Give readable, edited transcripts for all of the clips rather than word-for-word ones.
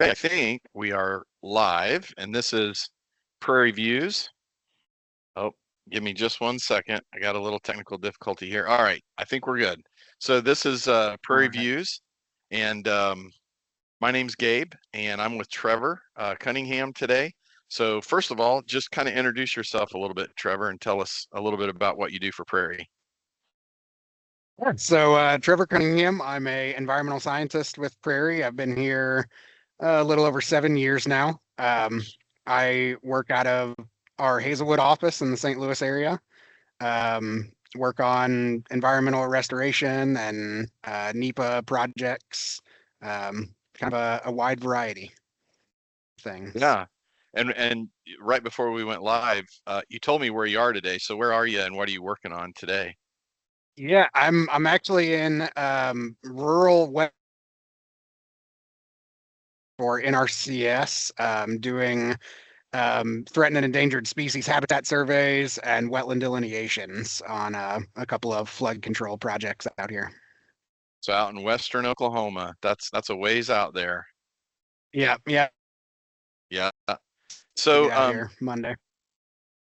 I think we are live, and this is Prairie Views. Oh, give me just 1 second. I got a little technical difficulty here. All right, I think we're good. So this is All Prairie right. Views, and my name's Gabe, and I'm with Trevor Cunningham today. So first of all, just kind of introduce yourself a little bit, Trevor, and tell us a little bit about what you do for Prairie. Yeah. So Trevor Cunningham, I'm a environmental scientist with Prairie. I've been here a little over 7 years now. I work out of our Hazelwood office in the St. Louis area. Work on environmental restoration and NEPA projects, kind of a wide variety of things. Yeah, and right before we went live, you told me where you are today. So where are you, and what are you working on today? Yeah, I'm actually in rural west or NRCS, doing threatened and endangered species habitat surveys and wetland delineations on a couple of flood control projects out here. So out in western Oklahoma, that's a ways out there. Yeah, yeah, Yeah. we'll So get out here Monday.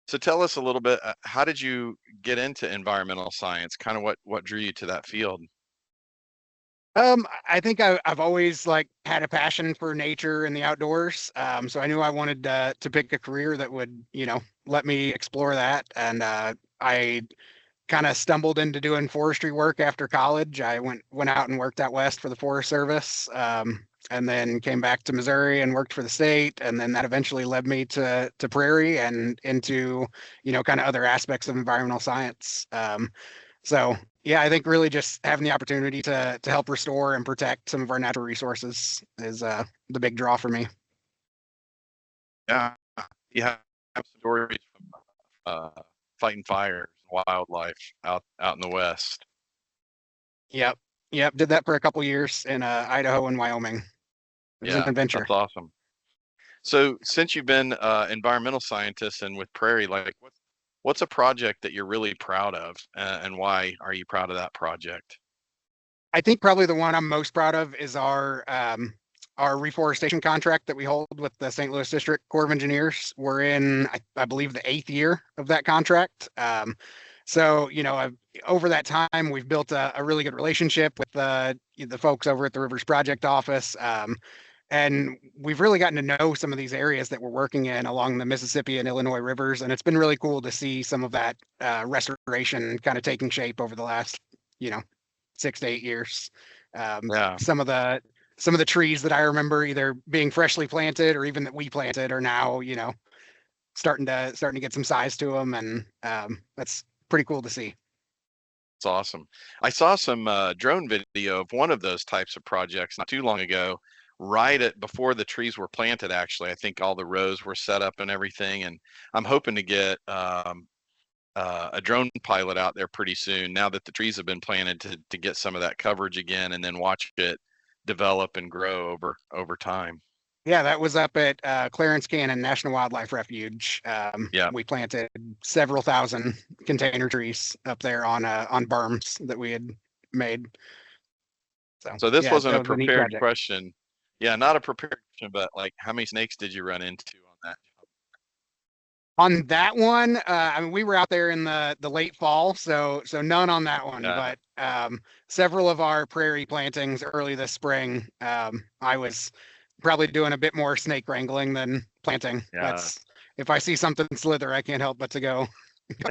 so tell us a little bit, how did you get into environmental science? Kind of what drew you to that field? I think I've always like had a passion for nature and the outdoors. So I knew I wanted to pick a career that would, let me explore that. And I kind of stumbled into doing forestry work after college. I went out and worked out west for the Forest Service, and then came back to Missouri and worked for the state. And then that eventually led me to Prairie and into, kind of other aspects of environmental science. So yeah, I think really just having the opportunity to help restore and protect some of our natural resources is the big draw for me. Yeah, you have stories from fighting fires, wildlife out in the west. Yep, yep. Did that for a couple years in Idaho and Wyoming. It was an Yeah, adventure. that's awesome. So since you've been environmental scientist and with Prairie, like what's a project that you're really proud of, and why are you proud of that project? I think probably the one I'm most proud of is our reforestation contract that we hold with the St. Louis District Corps of Engineers. We're in, I believe, the 8th year of that contract. So, over that time, we've built a really good relationship with the folks over at the Rivers Project Office. And we've really gotten to know some of these areas that we're working in along the Mississippi and Illinois rivers. And it's been really cool to see some of that restoration kind of taking shape over the last, 6 to 8 years. Yeah. Some of the trees that I remember either being freshly planted or even that we planted are now, starting to get some size to them, and that's pretty cool to see. It's awesome. I saw some drone video of one of those types of projects not too long ago, right at before the trees were planted, actually. I think all the rows were set up and everything. And I'm hoping to get a drone pilot out there pretty soon now that the trees have been planted to get some of that coverage again and then watch it develop and grow over time. Yeah, that was up at Clarence Cannon National Wildlife Refuge. Yeah. We planted several thousand container trees up there on berms that we had made. So this Yeah, wasn't that a was a neat prepared project. question. Yeah, not a prepared question, but like how many snakes did you run into on that? On that one, I mean, we were out there in the late fall, so none on that one. Yeah. But several of our prairie plantings early this spring, I was probably doing a bit more snake wrangling than planting. Yeah. That's if I see something slither, I can't help but to go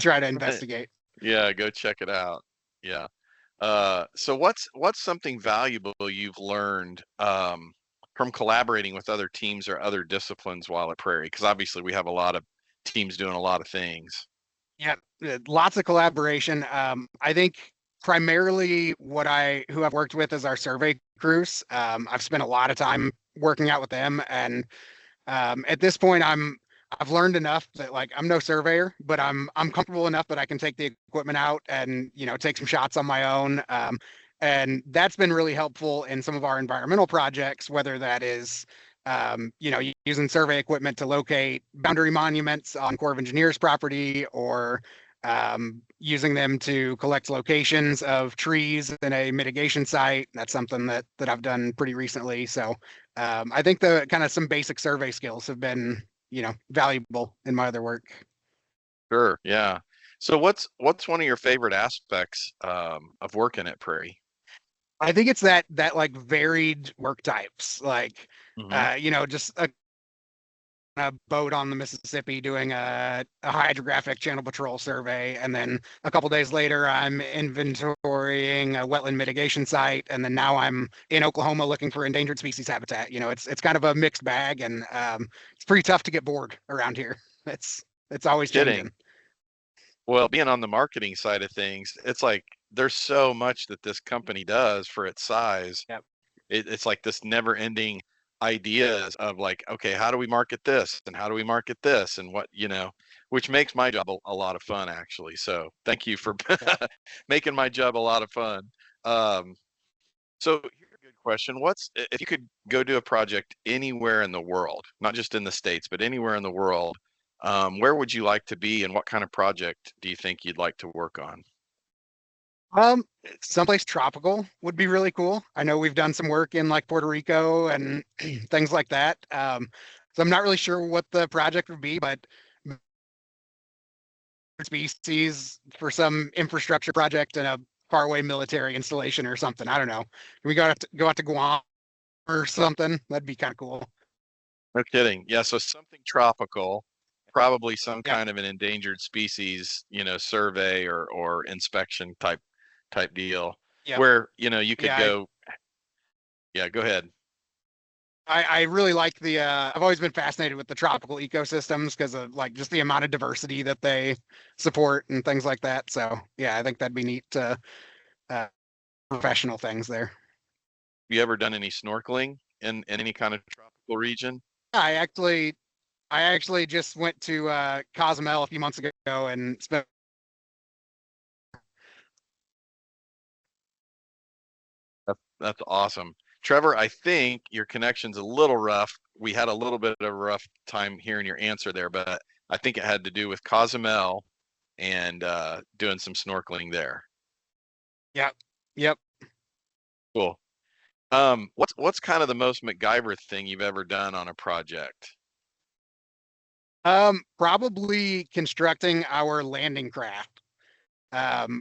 try to investigate. Yeah, go check it out. Yeah. So what's something valuable you've learned from collaborating with other teams or other disciplines while at Prairie? Because obviously we have a lot of teams doing a lot of things. Yeah, lots of collaboration. I think primarily who I've worked with is our survey crews. I've spent a lot of time working out with them, and at this point, I've learned enough that like I'm no surveyor, but I'm comfortable enough that I can take the equipment out and take some shots on my own. And that's been really helpful in some of our environmental projects, whether that is using survey equipment to locate boundary monuments on Corps of Engineers property or using them to collect locations of trees in a mitigation site. That's something that I've done pretty recently. So I think the kind of some basic survey skills have been, valuable in my other work. Sure. Yeah. So what's one of your favorite aspects of working at Prairie? I think it's that like varied work types, like Hmm. just a boat on the Mississippi doing a hydrographic channel patrol survey, and then a couple days later I'm inventorying a wetland mitigation site, and then now I'm in Oklahoma looking for endangered species habitat. It's kind of a mixed bag, and it's pretty tough to get bored around here. It's always Kidding. changing. Well, being on the marketing side of things, it's like there's so much that this company does for its size. Yep. It's like this never-ending ideas of like, okay, how do we market this and how do we market this and what, which makes my job a lot of fun actually. So thank you for Yep. making my job a lot of fun. Um, so here's a good question. If you could go do a project anywhere in the world, not just in the States, but anywhere in the world, where would you like to be and what kind of project do you think you'd like to work on? Um, Someplace tropical would be really cool. I know we've done some work in like Puerto Rico and things like that. So I'm not really sure what the project would be, but species for some infrastructure project in a faraway military installation or something. I don't know. Can we go out to Guam or something? That'd be kind of cool. No kidding. Yeah, so something tropical, probably some Yep. kind of an endangered species, survey or inspection type deal Yep. where, you could Yeah. go. Yeah, go ahead. I really like I've always been fascinated with the tropical ecosystems because of like just the amount of diversity that they support and things like that. So yeah, I think that'd be neat to uh, professional things there. You ever done any snorkeling in any kind of tropical region? I actually I actually just went to Cozumel a few months ago and spent. That's awesome. Trevor, I think your connection's a little rough. We had a little bit of a rough time hearing your answer there, but I think it had to do with Cozumel and doing some snorkeling there. Yep. Yep. Cool. What's kind of the most MacGyver thing you've ever done on a project? Probably constructing our landing craft.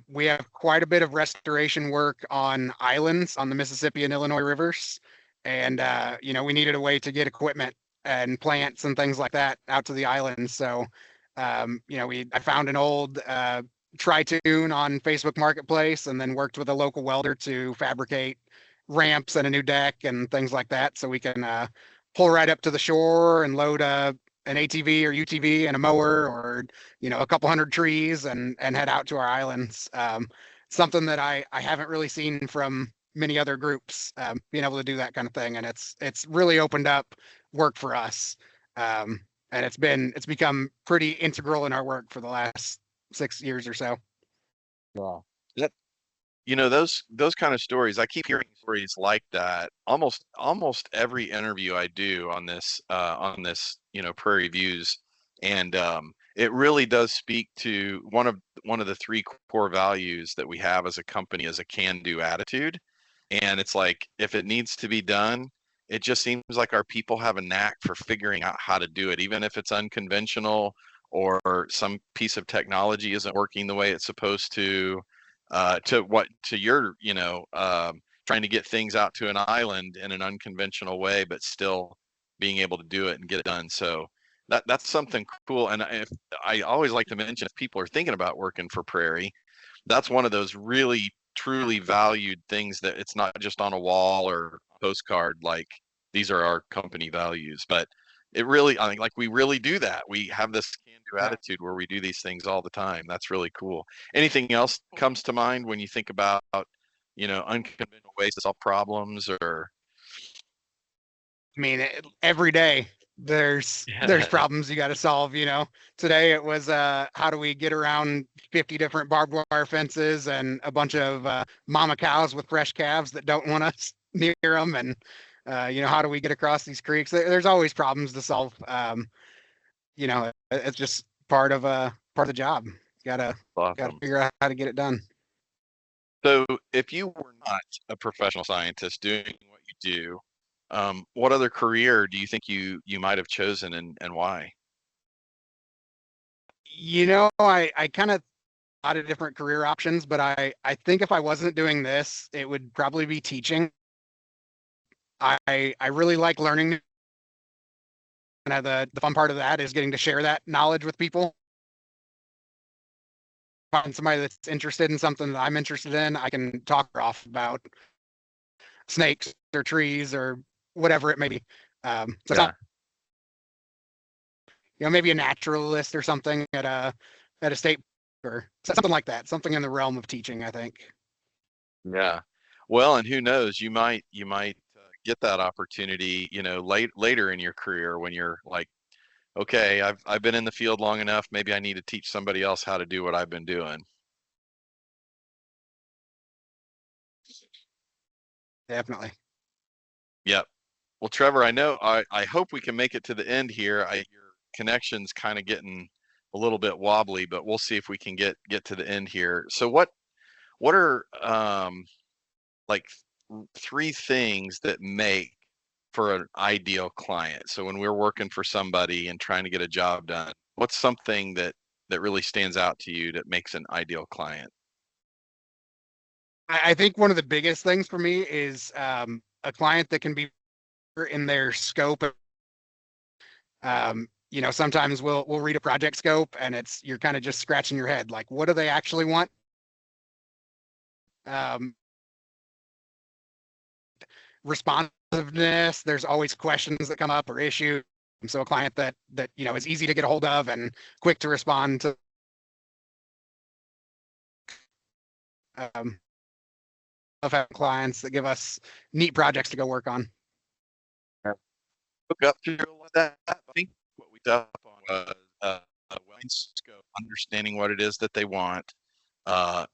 We have quite a bit of restoration work on islands on the Mississippi and Illinois rivers, and we needed a way to get equipment and plants and things like that out to the islands. So, I found an old tri-tune on Facebook Marketplace, and then worked with a local welder to fabricate ramps and a new deck and things like that, so we can pull right up to the shore and load an ATV or UTV and a mower or a couple hundred trees and head out to our islands. Something that I haven't really seen from many other groups, being able to do that kind of thing, and it's really opened up work for us, and it's become pretty integral in our work for the last 6 years or so. Wow. That those kind of stories, I keep hearing stories like that almost every interview I do on this Prairie Views, and it really does speak to one of the three core values that we have as a company is a can-do attitude. And it's like if it needs to be done, it just seems like our people have a knack for figuring out how to do it, even if it's unconventional or some piece of technology isn't working the way it's supposed to your trying to get things out to an island in an unconventional way but still being able to do it and get it done. So that's something cool. And if I always like to mention, if people are thinking about working for Prairie, that's one of those really truly valued things that it's not just on a wall or postcard, like these are our company values, but it really, I think, like we really do that. We have this can-do Yeah. attitude where we do these things all the time. That's really cool. Anything else comes to mind when you think about, unconventional ways to solve problems or? I mean, every day there's Yeah. problems you got to solve. Today it was how do we get around 50 different barbed wire fences and a bunch of mama cows with fresh calves that don't want us near them, and how do we get across these creeks? There's always problems to solve. It's just part of the job. Gotta Awesome. figure out how to get it done. So if you were not a professional scientist doing what you do, what other career do you think you might have chosen and why? I kind of thought of different career options, but I think if I wasn't doing this, it would probably be teaching. I really like learning. And the fun part of that is getting to share that knowledge with people. Find somebody that's interested in something that I'm interested in, I can talk off about snakes or trees or whatever it may be. So Yeah. maybe a naturalist or something at a state or something like that, something in the realm of teaching, I think. Yeah. Well, and who knows, you might get that opportunity, later in your career when you're like, okay, I've been in the field long enough, maybe I need to teach somebody else how to do what I've been doing. Definitely. Yep. Well, Trevor, I hope we can make it to the end here. Your connection's kind of getting a little bit wobbly, but we'll see if we can get to the end here. So what are like three things that make for an ideal client? So when we're working for somebody and trying to get a job done, what's something that really stands out to you that makes an ideal client? I think one of the biggest things for me is a client that can be in their scope. Sometimes we'll read a project scope and you're kind of just scratching your head, like, what do they actually want? Um, Responsiveness, there's always questions that come up or issues. So a client that is easy to get a hold of and quick to respond to. Of having clients that give us neat projects to go work on. Hook up to that. I think what we did on was scope, understanding what it is that they want.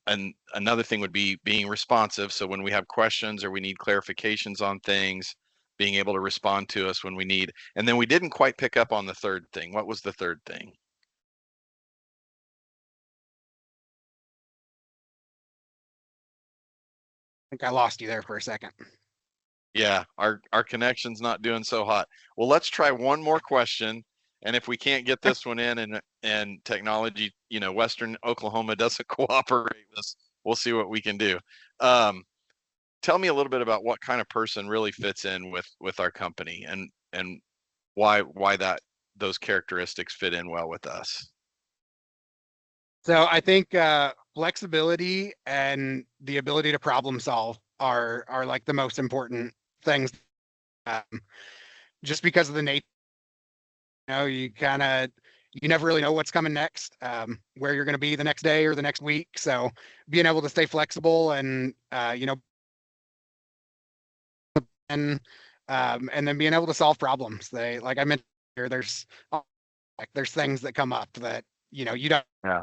And another thing would be being responsive. So when we have questions or we need clarifications on things, being able to respond to us when we need. And then we didn't quite pick up on the third thing. What was the third thing? I think I lost you there for a second. Yeah, our connection's not doing so hot. Well, let's try one more question. And if we can't get this one in and technology, Western Oklahoma doesn't cooperate with us, we'll see what we can do. Um, Tell me a little bit about what kind of person really fits in with our company and why those characteristics fit in well with us. So I think flexibility and the ability to problem solve are like the most important things. Um, just because of the nature, you never really know what's coming next, where you're going to be the next day or the next week. So being able to stay flexible and then being able to solve problems. Like I mentioned here, there's things that come up that you don't Yeah.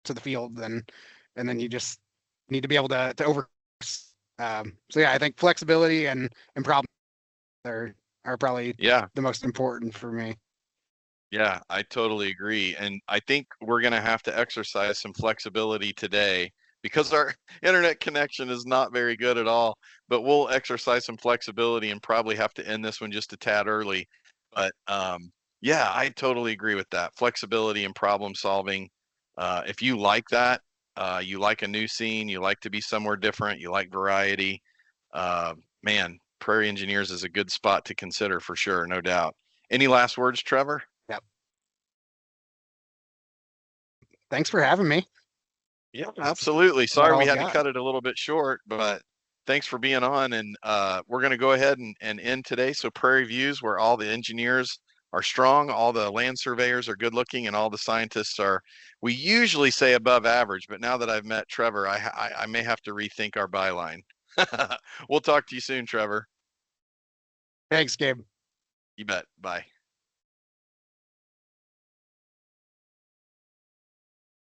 to the field, and then you just need to be able to over. So yeah, I think flexibility and problem are probably Yeah. the most important for me. Yeah, I totally agree. And I think we're going to have to exercise some flexibility today because our internet connection is not very good at all. But we'll exercise some flexibility and probably have to end this one just a tad early. But yeah, I totally agree with that. Flexibility and problem solving. If you like that, you like a new scene, you like to be somewhere different, you like variety, man, Prairie Engineers is a good spot to consider for sure, no doubt. Any last words, Trevor? Yep. Thanks for having me. Yeah, absolutely. About Sorry all we I've had to got. cut it a little bit short, but thanks for being on. And we're going to go ahead and end today. So Prairie Views, where all the engineers are strong, all the land surveyors are good looking, and all the scientists are, we usually say above average, but now that I've met Trevor, I may have to rethink our byline. We'll talk to you soon, Trevor. Thanks, Gabe. You bet. Bye.